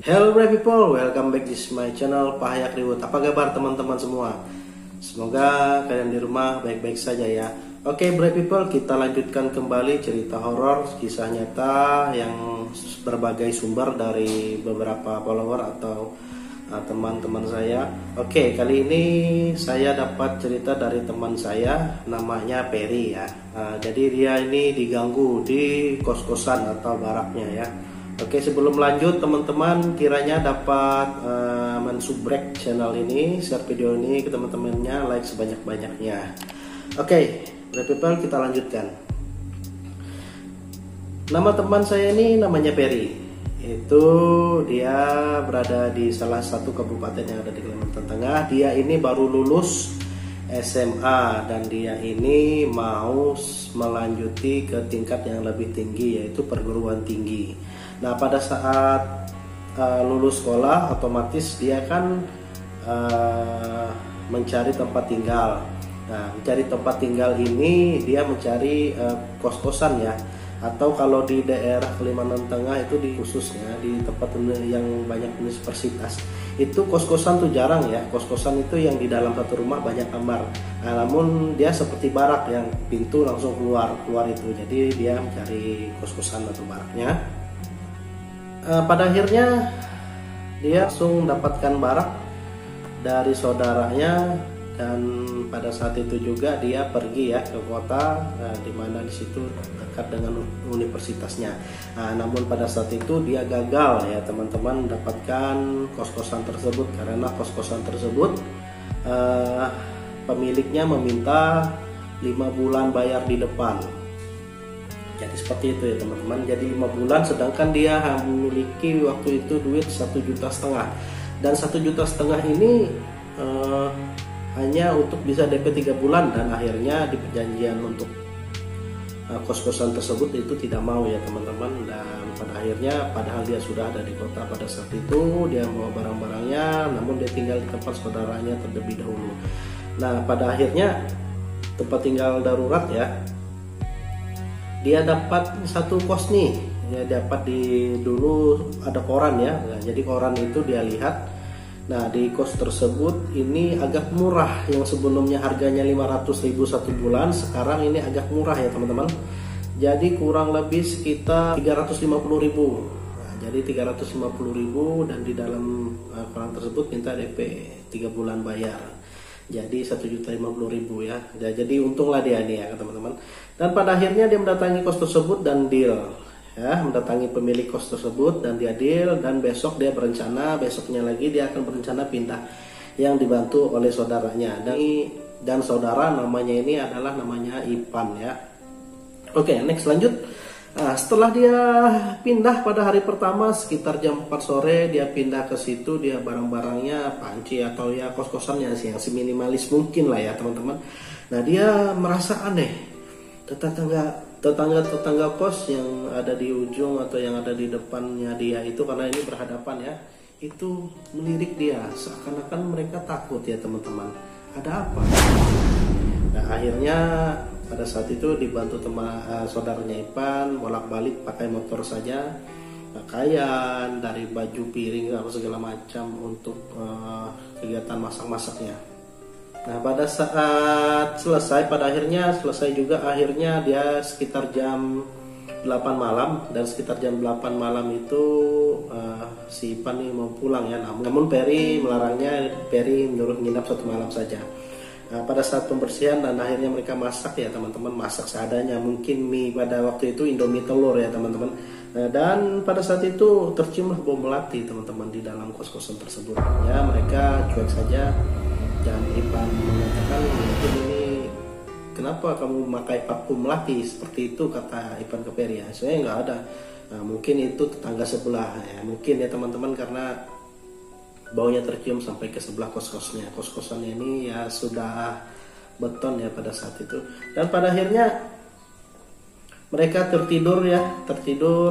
Hello brave people, welcome back to my channel Pahayak Ribut. Apa kabar teman-teman semua? Semoga kalian di rumah baik-baik saja ya. Oke brave people, kita lanjutkan kembali cerita horor kisah nyata yang berbagai sumber dari beberapa follower atau teman-teman saya. Oke, kali ini saya dapat cerita dari teman saya, namanya Perry ya. Jadi dia ini diganggu di kos-kosan atau baraknya ya. Oke, sebelum lanjut teman-teman kiranya dapat mensubrek channel ini, share video ini ke teman-temannya, like sebanyak-banyaknya. Oke, brave people, kita lanjutkan. Nama teman saya ini namanya Perry. Itu dia berada di salah satu kabupaten yang ada di Kalimantan Tengah. Dia ini baru lulus SMA dan dia ini mau melanjuti ke tingkat yang lebih tinggi, yaitu perguruan tinggi. Nah, pada saat lulus sekolah otomatis dia kan mencari tempat tinggal. Nah, mencari tempat tinggal ini dia mencari kos-kosan ya. Atau kalau di daerah Kalimantan Tengah itu di khususnya di tempat yang banyak universitas itu kos-kosan tuh jarang ya. Kos-kosan itu yang di dalam satu rumah banyak kamar. Nah, namun dia seperti barak yang pintu langsung keluar itu. Jadi dia mencari kos-kosan atau baraknya. Pada akhirnya dia langsung mendapatkan barak dari saudaranya. Dan pada saat itu juga dia pergi ya ke kota, di mana di situ dekat dengan universitasnya. Namun pada saat itu dia gagal ya teman-teman mendapatkan kos-kosan tersebut karena kos-kosan tersebut pemiliknya meminta 5 bulan bayar di depan. Jadi seperti itu ya teman-teman. Jadi 5 bulan sedangkan dia memiliki waktu itu duit 1,5 juta. Dan 1,5 juta ini hanya untuk bisa DP 3 bulan dan akhirnya di perjanjian untuk kos-kosan tersebut itu tidak mau ya teman-teman. Dan pada akhirnya padahal dia sudah ada di kota pada saat itu, dia bawa barang-barangnya namun dia tinggal di tempat saudaranya terlebih dahulu. Nah, pada akhirnya tempat tinggal darurat ya, dia dapat satu kos nih ya, dapat dulu ada koran ya. Nah, jadi koran itu dia lihat. Nah, di kos tersebut ini agak murah, yang sebelumnya harganya 500.000 satu bulan, sekarang ini agak murah ya teman-teman. Jadi kurang lebih sekitar 350.000. Nah, jadi 350.000 dan di dalam koran tersebut minta DP 3 bulan bayar. Jadi 1,50 juta ya. Jadi untunglah dia nih ya teman-teman. Dan pada akhirnya dia mendatangi kos tersebut dan deal. Ya, mendatangi pemilik kos tersebut dan dia deal, dan besok dia berencana, besoknya lagi dia akan berencana pindah yang dibantu oleh saudaranya. Dan saudara namanya ini adalah namanya Ipan ya. Oke, next lanjut. Nah, setelah dia pindah pada hari pertama sekitar jam 4 sore dia pindah ke situ, dia barang-barangnya panci atau ya kos-kosannya sih yang seminimalis mungkin lah ya teman-teman. Nah, dia merasa aneh. Tetangga kos yang ada di ujung atau yang ada di depannya dia itu, karena ini berhadapan ya, itu melirik dia seakan-akan mereka takut ya teman-teman. Ada apa? Nah, akhirnya pada saat itu dibantu saudaranya Ipan bolak-balik pakai motor saja, pakaian dari baju piring atau segala macam untuk kegiatan masak-masaknya. Nah, pada saat selesai, pada akhirnya selesai juga, akhirnya dia sekitar jam 8 malam, dan sekitar jam 8 malam itu si Ipan nih mau pulang ya. Namun Perry melarangnya, Perry menyuruh nginap 1 malam saja. Nah, pada saat pembersihan dan akhirnya mereka masak ya teman-teman, masak seadanya, mungkin mie pada waktu itu Indomie telur ya teman-teman. Nah, dan pada saat itu terciumlah bau melati teman-teman di dalam kos-kosan tersebut. Ya, mereka cuek saja. Dan Ipan mengatakan, mungkin ini kenapa kamu memakai parfum melati seperti itu, kata Ipan ke Perry. Ya, saya nggak ada. Nah, mungkin itu tetangga sebelah ya, mungkin ya teman-teman, karena baunya tercium sampai ke sebelah kos-kosnya. Kos-kosannya ini ya sudah beton ya pada saat itu. Dan pada akhirnya mereka tertidur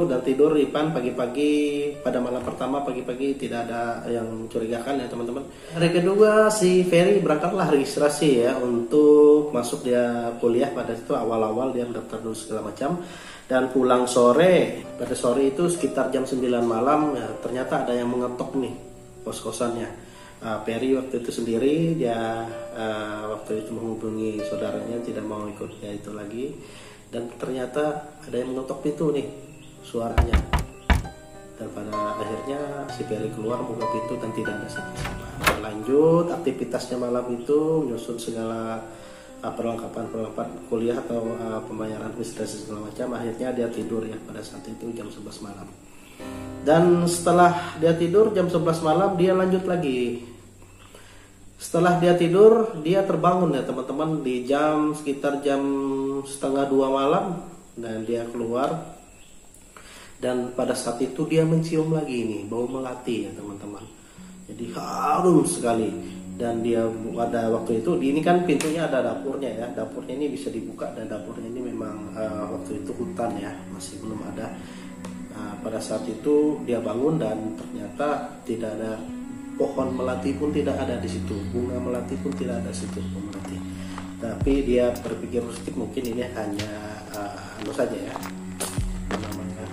dan tidur. Ipan pagi-pagi pada malam pertama pagi-pagi tidak ada yang mencurigakan ya teman-teman. Hari kedua si Ferry berangkatlah registrasi ya untuk masuk dia kuliah. Pada itu awal-awal dia mendaftar dulu segala macam. Dan pulang sore, pada sore itu sekitar jam 9 malam ya, ternyata ada yang mengetok nih kos-kosannya. Perry waktu itu sendiri, dia waktu itu menghubungi saudaranya, tidak mau ikut ya itu lagi. Dan ternyata ada yang mengetok pintu nih suaranya. Dan pada akhirnya si Perry keluar buka pintu dan tidak ada siapa-siapa. Lanjut aktivitasnya malam itu menyusun segala perlengkapan kuliah atau pembayaran administrasi segala macam. Akhirnya dia tidur ya pada saat itu jam 11 malam. Dan setelah dia tidur jam 11 malam dia lanjut lagi. Setelah dia tidur dia terbangun ya teman-teman di sekitar jam setengah 2 malam, dan dia keluar. Dan pada saat itu dia mencium lagi ini bau melati ya teman-teman. Jadi harum sekali. Dan dia pada waktu itu, ini kan pintunya ada dapurnya ya. Dapurnya ini bisa dibuka, dan dapurnya ini memang waktu itu hutan ya, masih belum ada. Pada saat itu dia bangun dan ternyata tidak ada pohon melati pun tidak ada di situ, bunga melati pun tidak ada di situ melati. Tapi dia berpikir sedikit mungkin ini hanya saja ya, namanya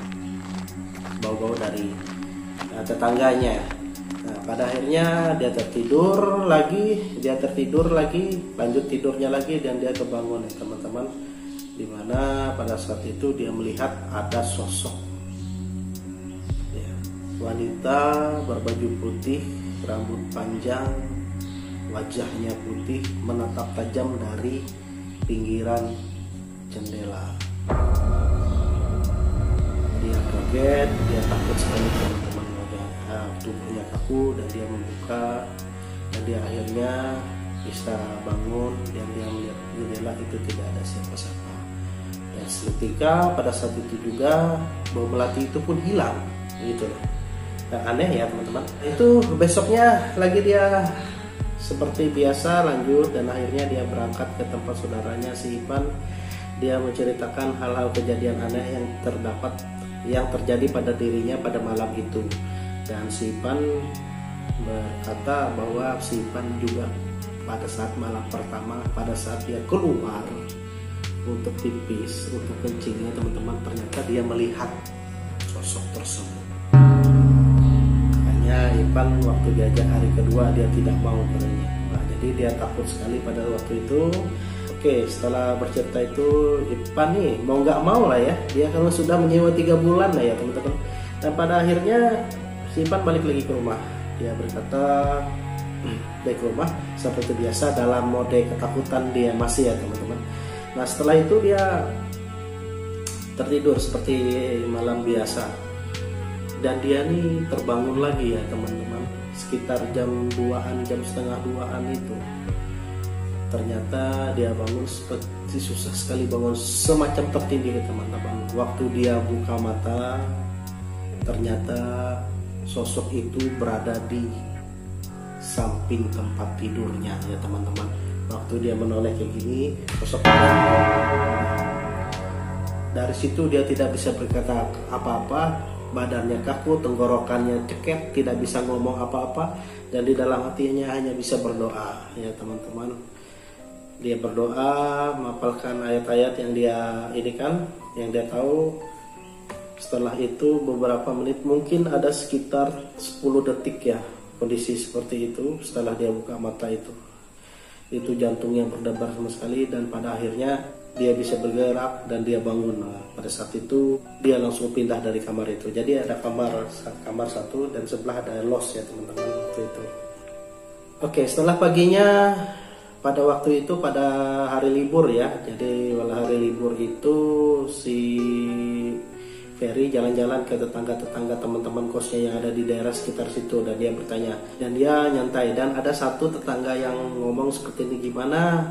bau-bau dari tetangganya. Nah, pada akhirnya dia tertidur lagi, lanjut tidurnya lagi, dan dia kebangun ya teman-teman. Dimana pada saat itu dia melihat ada sosok ya, wanita berbaju putih, rambut panjang, wajahnya putih, menatap tajam dari pinggiran jendela. Dia kaget, dia takut sekali teman-teman. Tubuhnya kaku dan dia membuka, dan dia akhirnya bisa bangun, dan dia melihat jendela itu tidak ada siapa-siapa. Dan seketika pada saat itu juga bau melati itu pun hilang gitu loh. Nah, aneh ya teman-teman. Itu besoknya lagi dia seperti biasa lanjut, dan akhirnya dia berangkat ke tempat saudaranya si Ipan. Dia menceritakan hal-hal kejadian aneh yang terjadi pada dirinya pada malam itu. Dan si Ipan berkata bahwa si Ipan juga pada saat malam pertama, pada saat dia keluar untuk pipis, untuk kencingnya teman-teman, ternyata dia melihat sosok tersebut. Hanya Ipan waktu diajak hari kedua dia tidak mau katanya. Nah, jadi dia takut sekali pada waktu itu. Oke, setelah bercerita itu Ipan nih mau nggak mau lah ya, dia kalau sudah menyewa 3 bulan lah ya teman-teman. Dan pada akhirnya si Ipan balik lagi ke rumah. Dia berkata balik ke rumah seperti biasa dalam mode ketakutan dia masih ya teman-teman. Nah setelah itu dia tertidur seperti malam biasa, dan dia nih terbangun lagi ya teman-teman sekitar jam 2-an, jam setengah 2-an itu. Ternyata dia bangun seperti susah sekali bangun, semacam tertindih teman-teman. Waktu dia buka mata, ternyata sosok itu berada di samping tempat tidurnya ya teman-teman. Waktu dia menoleh kayak gini, sosok dari situ dia tidak bisa berkata apa-apa, badannya kaku, tenggorokannya cekek, tidak bisa ngomong apa-apa, dan di dalam hatinya hanya bisa berdoa ya teman-teman. Dia berdoa, menghafalkan ayat-ayat yang dia tahu. Setelah itu beberapa menit, mungkin ada sekitar 10 detik ya kondisi seperti itu. Setelah dia buka mata itu jantungnya berdebar sama sekali, dan pada akhirnya dia bisa bergerak dan dia bangun. Nah, pada saat itu dia langsung pindah dari kamar itu. Jadi ada kamar satu dan sebelah ada los ya teman-teman waktu itu. Oke, setelah paginya pada waktu itu pada hari libur ya. Jadi pada hari libur itu si Ferry jalan-jalan ke tetangga-tetangga teman-teman kosnya yang ada di daerah sekitar situ, dan dia bertanya, dan dia nyantai. Dan ada satu tetangga yang ngomong seperti ini, gimana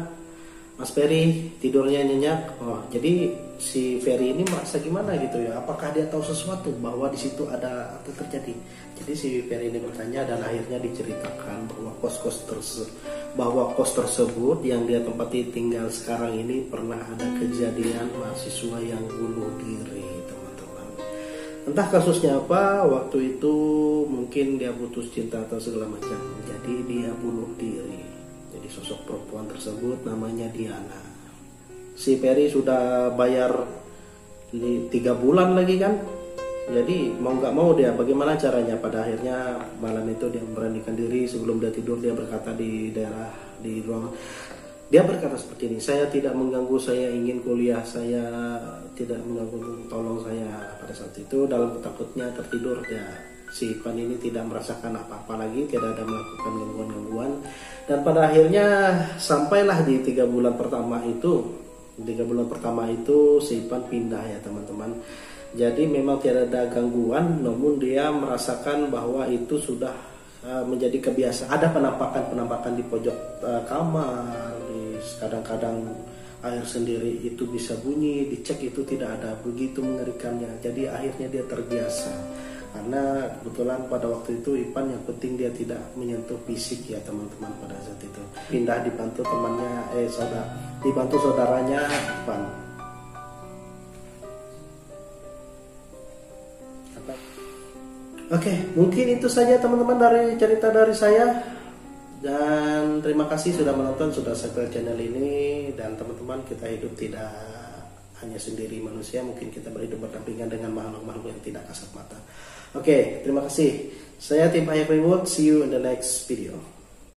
Mas Ferry tidurnya nyenyak? Oh, jadi si Ferry ini merasa gimana gitu ya? Apakah dia tahu sesuatu bahwa di situ ada apa terjadi? Jadi si Ferry ini bertanya, dan akhirnya diceritakan bahwa kos tersebut yang dia tempati tinggal sekarang ini pernah ada kejadian mahasiswa yang bunuh diri. Entah kasusnya apa, waktu itu mungkin dia putus cinta atau segala macam. Jadi dia bunuh diri. Jadi sosok perempuan tersebut namanya Diana. Si Perry sudah bayar 3 bulan lagi kan. Jadi mau nggak mau dia bagaimana caranya, pada akhirnya malam itu dia memberanikan diri. Sebelum dia tidur dia berkata di ruang, dia berkata seperti ini, saya tidak mengganggu, saya ingin kuliah, saya tidak mengganggu, tolong saya. Pada saat itu dalam takutnya tertidur, ya si Ipan ini tidak merasakan apa-apa lagi, tidak ada melakukan gangguan-gangguan. Dan pada akhirnya sampailah di 3 bulan pertama itu. 3 bulan pertama itu si Ipan pindah ya teman-teman. Jadi memang tidak ada gangguan, namun dia merasakan bahwa itu sudah menjadi kebiasaan. Ada penampakan di pojok kamar, kadang-kadang air sendiri itu bisa bunyi, dicek itu tidak ada, begitu mengerikannya. Jadi akhirnya dia terbiasa. Karena kebetulan pada waktu itu Ipan yang penting dia tidak menyentuh fisik ya teman-teman pada saat itu. Pindah dibantu temannya, dibantu saudaranya Ipan. Oke, mungkin itu saja teman-teman dari cerita dari saya. Dan terima kasih sudah menonton, sudah subscribe channel ini. Dan teman-teman, kita hidup tidak hanya sendiri manusia, mungkin kita berhidup berdampingan dengan makhluk-makhluk yang tidak kasat mata. Oke, terima kasih. Saya Tim Ayah Reward, see you in the next video.